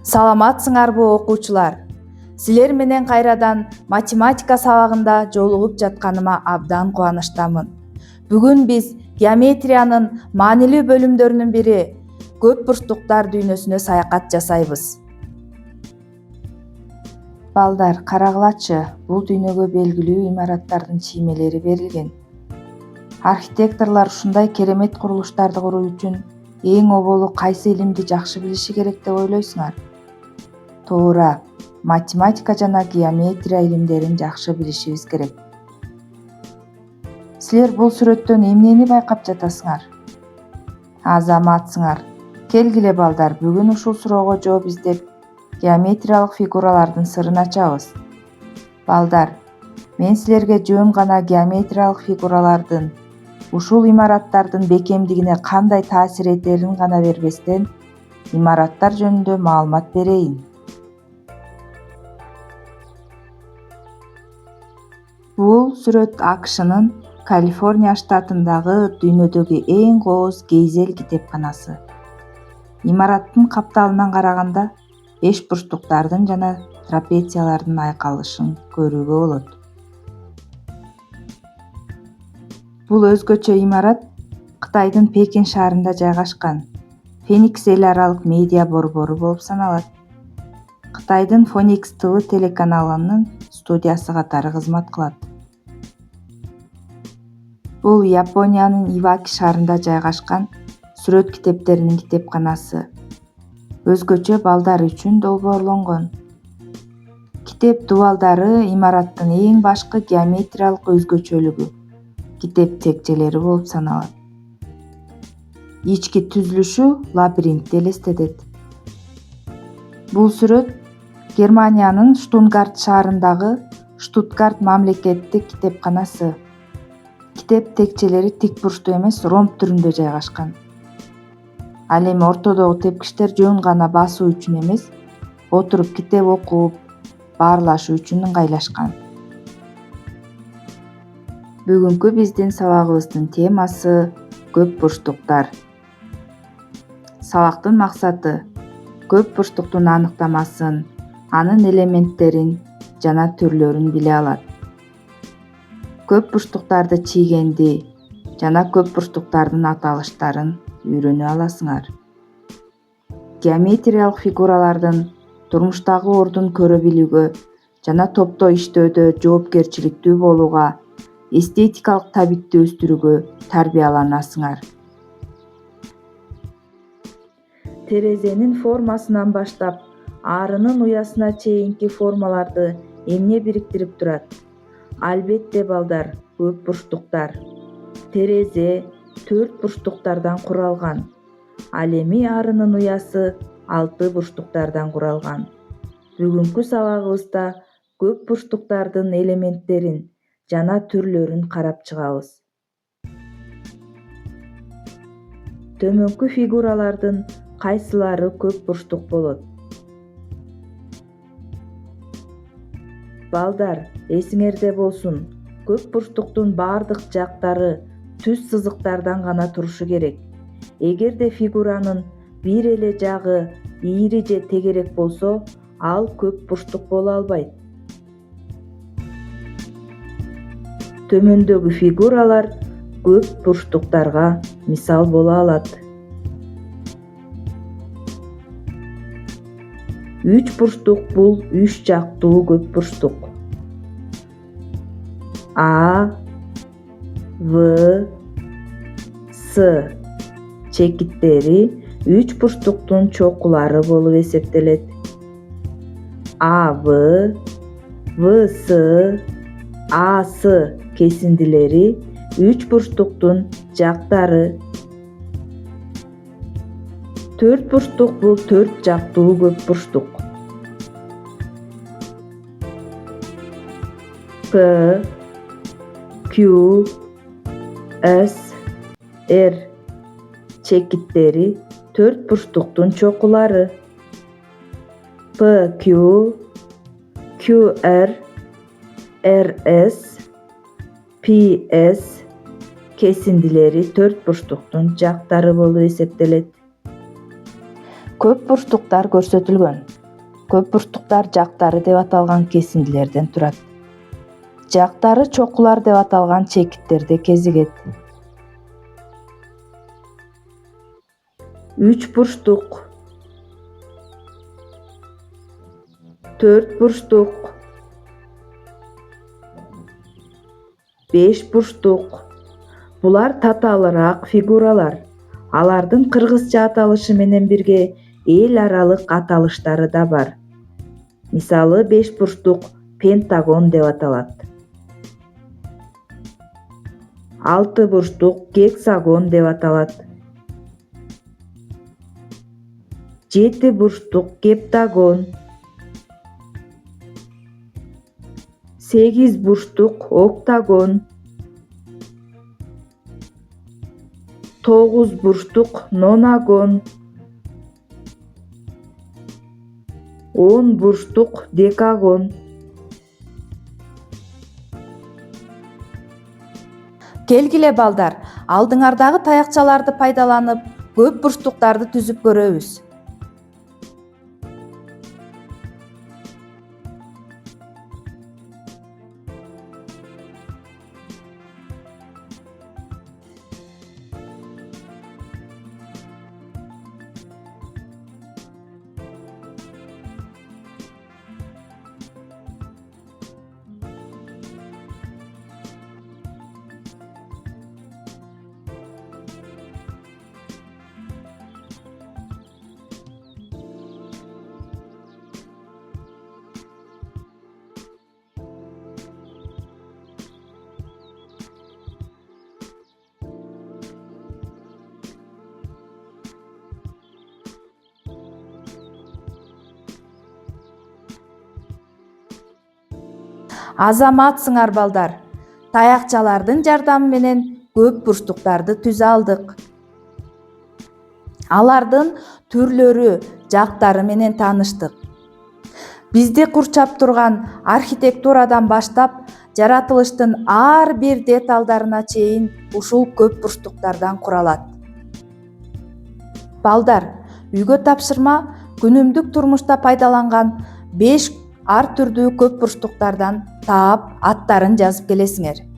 Саламатсыңарбы окуучулар? Силер менен кайрадан математика сабагында жолугуп жатканыма абдан кубанычтамын. Бүгүн биз геометриянын маанилүү бөлүмдөрүнүн бири көп бурчтуктар дүйнөсүнө саякат жасайбыз. Балдар, карагылачы, бул дүйнөгө белгилүү имараттардын чиймелери берилген. Архитекторлор ушундай керемет курулуштарды куруу үчүн эң оболу кайсы илимди жакшы билиши керек деп ойлойсуңар? Туура, математика жана геометрия илимдерин жакшы билишибиз керек. Силер бул сүрөттөн эмнени байкап жатасыңар? Азаматсыңар. Келгиле балдар, бүгүн ушул суроого жооп издеп, геометриялык фигуралардын сырын ачабыз. Балдар, мен силерге жөн гана геометриялык фигуралардын ушул имараттардын бекемдигине кандай таасир этерин гана бербестен, имараттар жөнүндө маалымат берейин. Бул сүрөт АКШнын Калифорния штатындагы дүйнөдөгү эң кооз гейзел китепканасы. Имараттын капталынан караганда беш бурчтуктардын жана трапециялардын айкалышын көрүүгө болот. Бул өзгөчө имарат Кытайдын Пекин шаарында жайгашкан Феникс эл аралык медиа борбору болуп саналат. Кытайдын Phoenix ТВ телеканалынын студиясы катары кызмат кылат. Бул Япониянын Иваки шаарында жайгашкан сүрөт китептеринин китепканасы. Өзгөчө балдар үчүн долбоорлонгон. Китеп дубалдары имараттын эң башкы геометриялык өзгөчөлүгү, китеп текчелери болуп саналат. Ички түзүлүшү лабиринтти элестетет. Бул сүрөт Германиянын Штутгарт шаарындагы Штутгарт мамлекеттик китепканасы. Китеп текчелери тик бурчтуу эмес, ромб түрүндө жайгашкан. Ал эми ортодогу тепкичтер жөн гана басуу үчүн эмес, отуруп китеп окуп, баарлашуу үчүн ыңгайлашкан. Бүгүнкү биздин сабагыбыздын темасы көп бурчтуктар. Сабактын максаты көп бурчтуктун аныктамасын, анын элементтерин жана түрлөрүн биле алат. Көп бурчтуктарды чийгенди жана көп бурчтуктардын аталыштарын үйрөнө аласыңар. Геометриялык фигуралардын турмуштагы ордун көрө билүүгө жана топто иштөөдө жоопкерчиликтүү болууга, эстетикалык табитти өстүрүүгө тарбияланасыңар. Терезенин формасынан баштап, арынын уясына чейинки формаларды эмне бириктирип турат? Албетте балдар, көп бурчтуктар. Терезе 4 бурчтуктардан куралган. Ал эми арынын уясы 6 бурчтуктардан куралган. Бүгүнкү сабагыбызда көп бурчтуктардын элементтерин жана түрлөрүн карап чыгабыз. Төмөнкү фигуралардын кайсылары көп бурчтук болот? Балдар, эсиңерде болсун, көп бурчтуктун бардык жактары түз сызыктардан гана турушу керек. Эгерде фигуранын бир эле жагы ийри же тегерек болсо, ал көп бурчтук боло албайт. Төмөндөгү фигуралар көп бурчтуктарга мисал боло алат. 3 бурчтук бул 3 жактуу көп бурчтук. А, В, С чекиттери 3 бурчтуктун чокулары болуп эсептелет. АВ, ВС, АС кесиндилери 3 бурчтуктун жактары. 4 бурчтук бул 4 жактуу көп бурчтук. П, Q, S, R чекиттери 4 бурчтуктун чокулары. PQ, QR, RS, PS кесиндилери 4 бурчтуктун жактары болуп эсептелет. Көп бурчтуктар көрсөтүлгөн. Көп бурчтуктар жактары деп аталган кесиндилерден турат. Жактары чокулар деп аталган чекиттерди кезигет. Үч бурчтук, 4 бурчтук, 5 бурчтук. Булар татаалыраак фигуралар. Алардын кыргызча аталышы менен бирге эл аралык аталыштары да бар. Мисалы 5 бурчтук пентагон деп аталат. 6 бурчтук гексагон деп аталат. 7 бурчтук гептагон. 8 бурчтук октагон. 9 бурчтук нонагон. 10 бурчтук декагон. Келгиле балдар, алдыңардагы таякчаларды пайдаланып көп бурчтуктарды түзүп көрөбүз. Азаматсыңар балдар. Таякчалардын жардамы менен көп бурчтуктарды түзө алдык. Алардын түрлөрү, жактары менен тааныштык. Бизди курчап турган архитектурадан баштап, жаратылыштын ар бир деталдарына чейин ушул көп бурчтуктардан куралат. Балдар, үйгө тапшырма күнүмдүк турмушта пайдаланган 5 ар түрдүү көп бурчтуктардан таап аттарын жазып келесиңер.